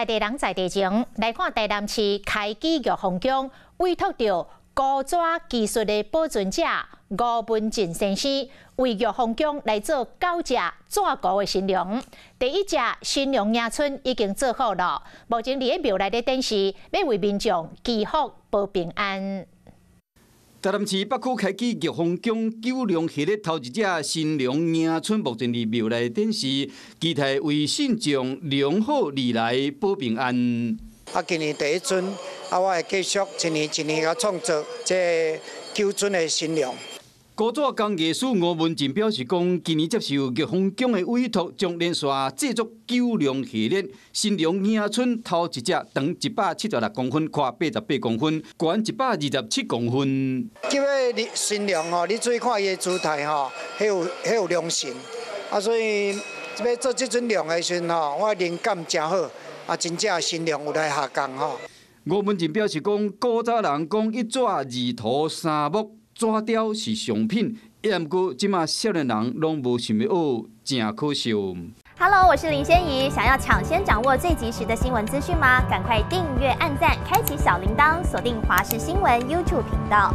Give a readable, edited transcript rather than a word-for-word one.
在地人在地情，来看台南市开基玉凤宫委托到古纸技术的保存者吴文进先生，为玉凤宫来做9只纸糊的新娘。第一只新娘迎春已经做好了，目前伫庙内的展示，要为民众祈福保平安。 台南市北区开基玉凤宫九龙系列头一只新娘迎春，目前伫庙内展示，期待为信众良好利来保平安。今年第一尊，我会继续一年一年甲创作这9尊的新娘。 古纸工艺师吴文进表示讲，今年接受玉凤宫的委托，将连续制作九龙系列新娘迎春头一只，长176公分，宽88公分，悬127公分。叫个新娘吼，你注意看伊的姿态吼，很有良心。所以要做这尊娘的时阵吼，我灵感真好，真正新娘有来下工吼。吴文进表示讲，古早人讲一纸二图三木。 纸雕是上品，毋过即马少年人拢无想要学，真可惜。Hello， 我是林仙怡，想要抢先掌握最及时的新闻资讯吗？赶快订阅、按赞、开启小铃铛，锁定华视新闻 YouTube 频道。